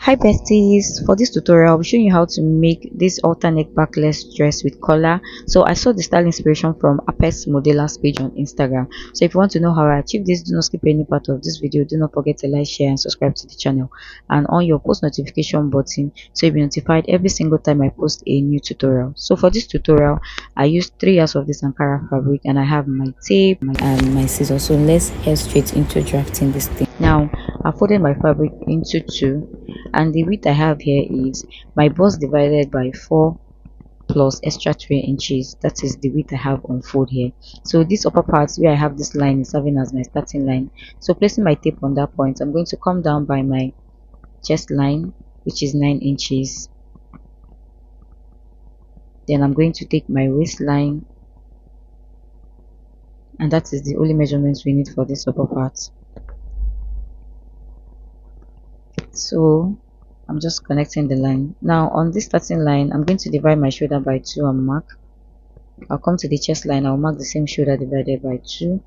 Hi besties, for this tutorial I'll be showing you how to make this alternate backless dress with collar. So I saw the style inspiration from Apes Modelers page on Instagram. So if you want to know how I achieve this, do not skip any part of this video. Do not forget to like, share and subscribe to the channel, and on your post notification button so you'll be notified every single time I post a new tutorial. So for this tutorial I used 3 yards of this Ankara fabric, and I have my tape and my scissors. So let's head straight into drafting this thing. Now I folded my fabric into 2, and the width I have here is my bust divided by 4 plus extra 3 inches. That is the width I have on fold here. So this upper part where I have this line is serving as my starting line. So placing my tape on that point, I'm going to come down by my chest line, which is 9 inches. Then I'm going to take my waistline, and that is the only measurements we need for this upper part. So I'm just connecting the line. Now on this starting line, I'm going to divide my shoulder by 2 and mark. I'll come to the chest line, I'll mark the same shoulder divided by 2.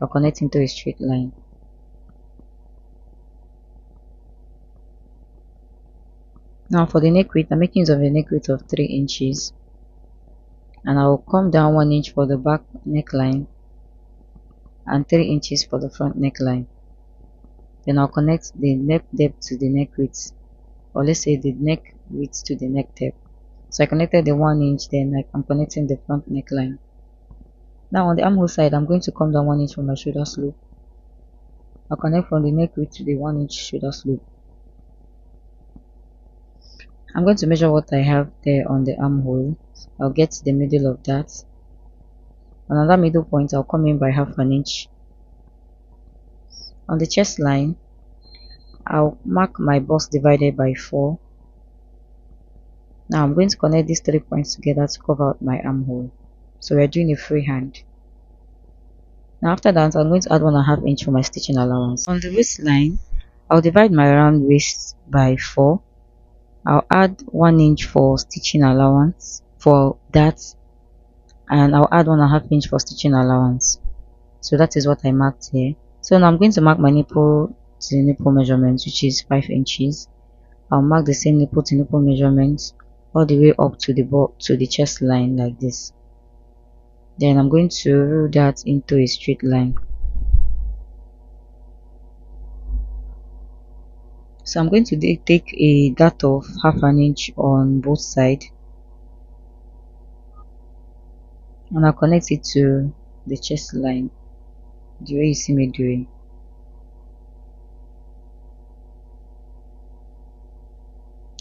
I'll connect into a straight line. Now for the neck width, I'm making use of a neck width of 3 inches. And I'll come down 1 inch for the back neckline and 3 inches for the front neckline. Then I'll connect the neck depth to the neck width, or let's say the neck width to the neck depth. So I connected the 1 inch, then I'm connecting the front neckline. Now on the armhole side, I'm going to come down 1 inch from my shoulder slope. I'll connect from the neck width to the 1 inch shoulder slope. I'm going to measure what I have there on the armhole. I'll get to the middle of that. On that middle point, I'll come in by half an inch. On the chest line, I'll mark my bust divided by 4. Now I'm going to connect these 3 points together to cover out my armhole. So we're doing a freehand. Now after that, I'm going to add 1.5 inch for my stitching allowance. On the waistline, I'll divide my round waist by 4. I'll add 1 inch for stitching allowance for that, and I'll add 1.5 inch for stitching allowance. So that is what I marked here. So now I'm going to mark my nipple to the nipple measurement, which is 5 inches. I'll mark the same nipple to nipple measurements all the way up to the chest line like this. Then I'm going to rule that into a straight line. So I'm going to take a dart of half an inch on both sides, and I'll connect it to the chest line the way you see me doing.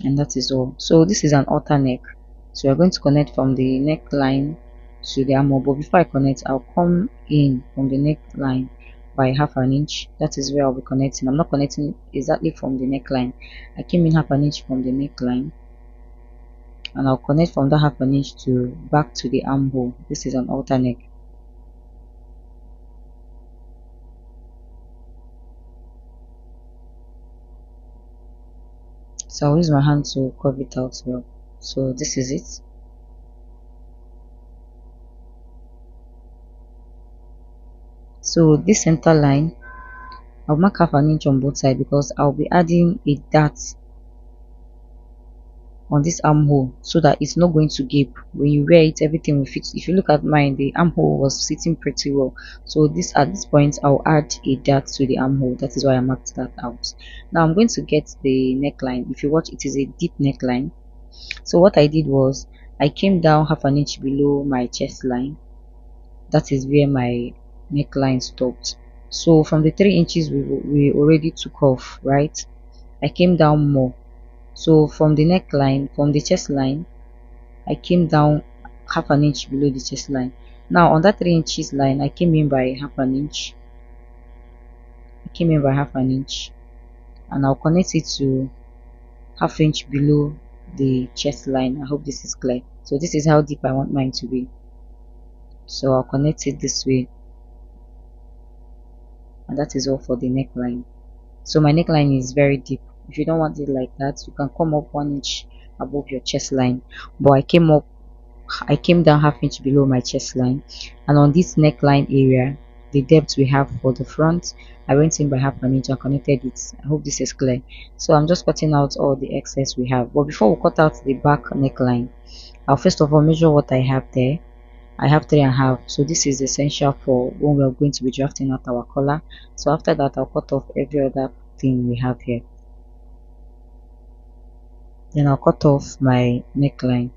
And that is all. So this is an halter neck. So we're going to connect from the neckline to the armhole, but before I connect, I'll come in from the neckline by half an inch. That is where I'll be connecting. I'm not connecting exactly from the neckline. I came in half an inch from the neckline, and I'll connect from that half an inch to back to the armhole. This is an halter neck. So I'll use my hand to curve it out well. So this is it. So this center line, I'll mark half an inch on both sides because I'll be adding a dart on this armhole so that it's not going to gape. When you wear it, everything will fit. If you look at mine, the armhole was sitting pretty well. So at this point, I'll add a dart to the armhole. That is why I marked that out. Now I'm going to get the neckline. If you watch, it is a deep neckline. So what I did was I came down half an inch below my chest line. That is where my neckline stopped. So from the 3 inches we already took off, right? I came down more. So from the neckline, from the chest line, I came down half an inch below the chest line. Now on that 3 inches line, I came in by half an inch. And I'll connect it to half inch below the chest line. I hope this is clear. So this is how deep I want mine to be. So I'll connect it this way, and that is all for the neckline. So my neckline is very deep. If you don't want it like that, you can come up 1 inch above your chest line, but I came down half inch below my chest line, and on this neckline area the depth we have for the front. I went in by half an inch and connected it. I hope this is clear. So I'm just cutting out all the excess we have. But before we cut out the back neckline, I'll first of all measure what I have there. I have 3.5, so this is essential for when we are going to be drafting out our collar. So after that, I'll cut off every other thing we have here. Then I'll cut off my neckline.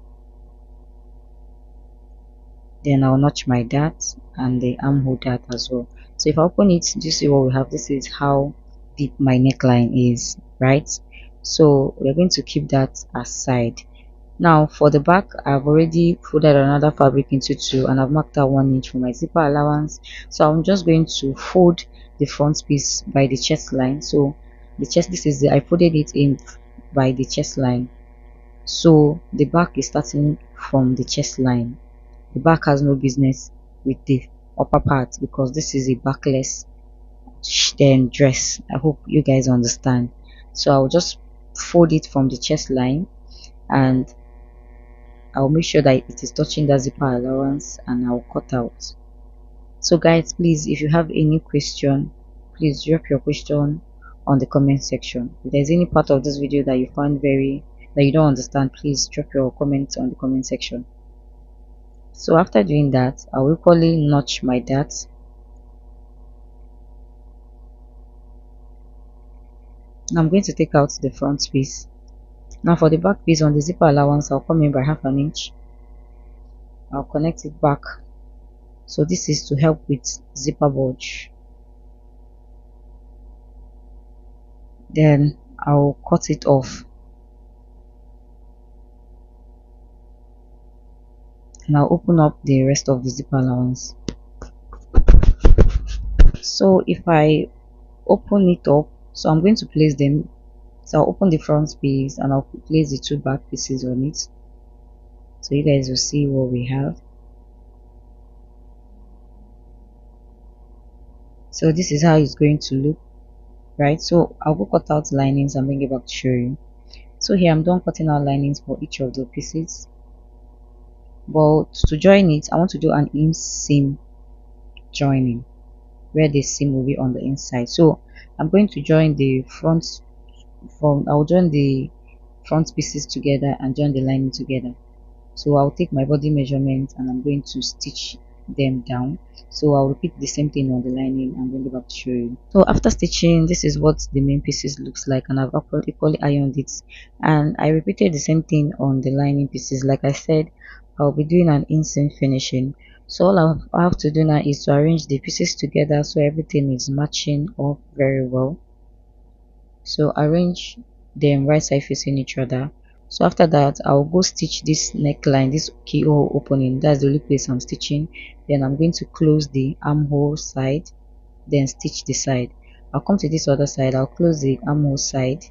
Then I'll notch my dart and the armhole dart as well. So if I open it, do you see what we have? This is how deep my neckline is, right? So we're going to keep that aside. Now for the back, I've already folded another fabric into two and I've marked out 1 inch for my zipper allowance. So I'm just going to fold the front piece by the chest line. So the chest, this is I folded it in by the chest line. So the back is starting from the chest line. The back has no business with the upper part because this is a backless dress. I hope you guys understand. So I'll just fold it from the chest line and I'll make sure that it is touching the zipper allowance and I'll cut out. So guys, please, if you have any question, please drop your question on the comment section. If there's any part of this video that you find that you don't understand, please drop your comments on the comment section. So after doing that, I will equally notch my darts. I'm going to take out the front piece. Now for the back piece on the zipper allowance, I'll come in by half an inch. I'll connect it back. So this is to help with zipper bulge. Then I'll cut it off. And I'll open up the rest of the zipper allowance. So if I open it up, so I'm going to place them. So I'll open the front piece and I'll place the two back pieces on it. So you guys will see what we have. So this is how it's going to look, right? So I'll go cut out linings and bring it back to show you. So here I'm done cutting out linings for each of the pieces. But to join it, I want to do an inseam joining where the seam will be on the inside. So I'm going to join the I'll join the front pieces together and join the lining together. So I'll take my body measurement and I'm going to stitch them down. So I'll repeat the same thing on the lining and bring it back to show you. So after stitching, this is what the main pieces looks like, and I've equally ironed it, and I repeated the same thing on the lining pieces. Like I said, I'll be doing an inseam finishing. So all I have to do now is to arrange the pieces together so everything is matching up very well. So arrange them right side facing each other. So after that, I'll go stitch this neckline, this keyhole opening. That's the only place I'm stitching. Then I'm going to close the armhole side, then stitch the side. I'll come to this other side, I'll close the armhole side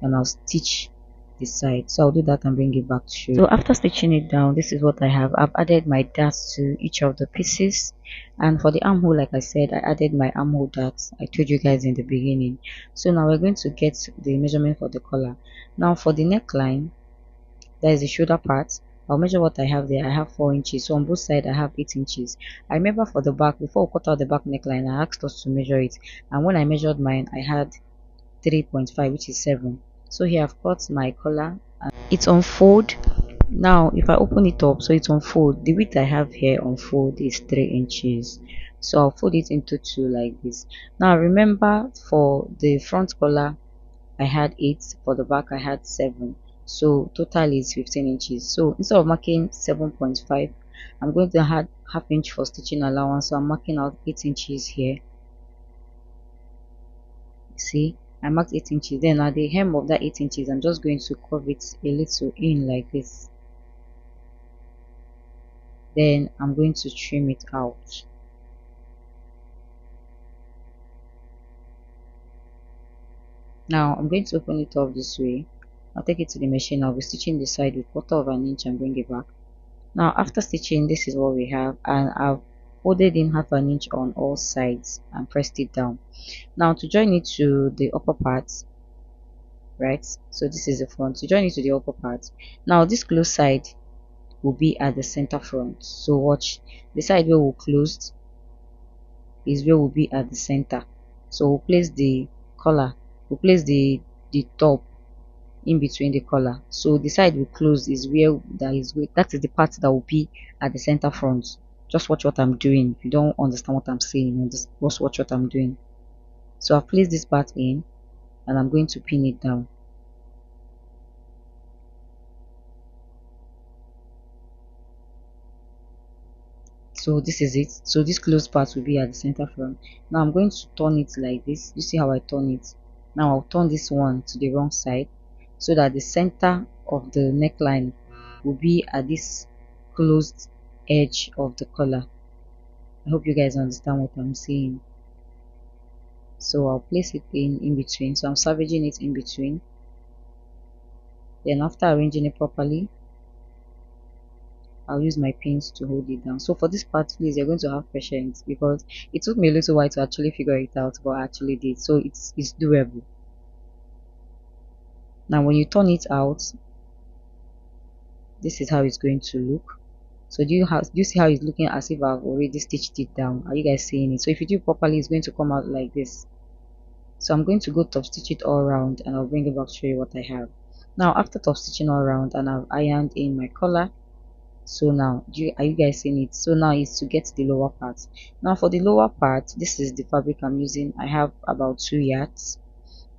and I'll stitch the side. So I'll do that and bring it back to you. So after stitching it down, this is what I have. I've added my darts to each of the pieces, and for the armhole, like I said, I added my armhole darts. I told you guys in the beginning. So now we're going to get the measurement for the collar. Now for the neckline, that is the shoulder part, I'll measure what I have there. I have 4 inches, so on both sides I have 8 inches. I remember for the back, before we cut out the back neckline, I asked us to measure it, and when I measured mine, I had 3.5, which is 7. So here I've cut my collar and it's on fold. Now if I open it up, so it's on fold, the width I have here on fold is 3 inches. So I'll fold it into 2 like this. Now remember, for the front collar I had 8, for the back I had 7, so total is 15 inches. So instead of marking 7.5, I'm going to add half inch for stitching allowance. So I'm marking out 8 inches here. See, I marked 8 inches. Then at the hem of that 8 inches, I'm just going to curve it a little in like this. Then I'm going to trim it out. Now I'm going to open it up this way. I'll take it to the machine. I'll be stitching the side with 1/4 inch and bring it back. Now after stitching, this is what we have, and I've folded in half an inch on all sides and pressed it down. Now to join it to the upper part, right, so this is the front. To join it to the upper part, now this closed side will be at the center front. So watch, the side where we closed is where will be at the center. So we'll place the collar, we'll place the top in between the collar. So the side we close is where that is the part that will be at the center front. Just watch what I'm doing. If you don't understand what I'm saying, just watch what I'm doing. So I've placed this part in and I'm going to pin it down. So this is it. So this closed part will be at the center front. Now I'm going to turn it like this. You see how I turn it? Now I'll turn this one to the wrong side so that the center of the neckline will be at this closed edge of the collar. I hope you guys understand what I'm saying. So I'll place it in between. So I'm salvaging it in between. Then after arranging it properly, I'll use my pins to hold it down. So for this part, please, you're going to have patience because it took me a little while to actually figure it out, but I actually did. So it's doable. Now when you turn it out, this is how it's going to look. So do you see how it's looking as if I've already stitched it down? Are you guys seeing it? So if you do it properly, it's going to come out like this. So I'm going to go top stitch it all around and I'll bring it back to show you what I have. Now after top stitching all around and I've ironed in my collar, so now are you guys seeing it? So now is to get the lower part. Now for the lower part, this is the fabric I'm using. I have about 2 yards.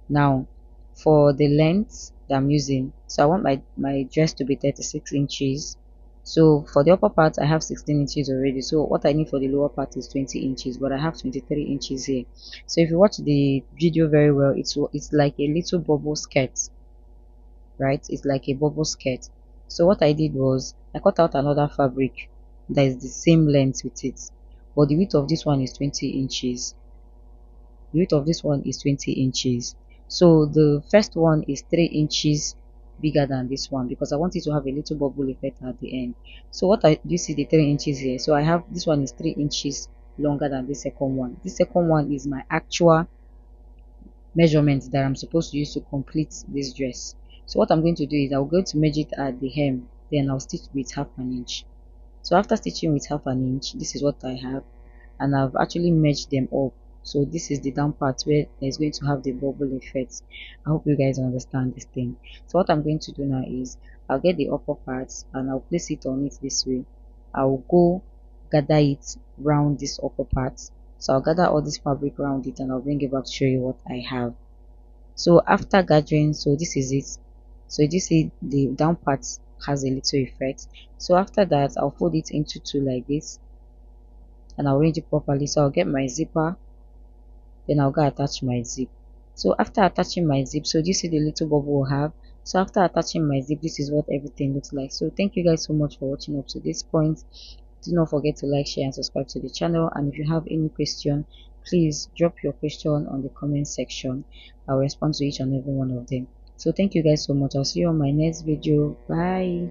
Now for the length that I'm using, so I want my dress to be 36 inches. So for the upper part I have 16 inches already, so what I need for the lower part is 20 inches, but I have 23 inches here. So if you watch the video very well, it's like a little bubble skirt, right? It's like a bubble skirt. So what I did was I cut out another fabric that is the same length with it, but the width of this one is 20 inches. The width of this one is 20 inches. So the first one is 3 inches bigger than this one because I want it to have a little bubble effect at the end. So what I do, you see the 3 inches here? So I have this one is 3 inches longer than the second one. This second one is my actual measurement that I'm supposed to use to complete this dress. So what I'm going to do is I'm going to measure it at the hem, then I'll stitch with half an inch. So after stitching with half an inch, this is what I have, and I've actually merged them up. So this is the down part where it's going to have the bubble effect. I hope you guys understand this thing. So what I'm going to do now is I'll get the upper parts and I'll place it on it this way. I'll go gather it round this upper part. So I'll gather all this fabric around it and I'll bring it back to show you what I have. So after gathering, so this is it. So you see the down part has a little effect. So after that I'll fold it into two like this and I'll arrange it properly. So I'll get my zipper, then I'll go attach my zip. So after attaching my zip, so do you see the little bubble I have? So after attaching my zip, this is what everything looks like. So thank you guys so much for watching up to this point. Do not forget to like, share and subscribe to the channel, and if you have any question, please drop your question on the comment section. I'll respond to each and every one of them. So thank you guys so much. I'll see you on my next video. Bye.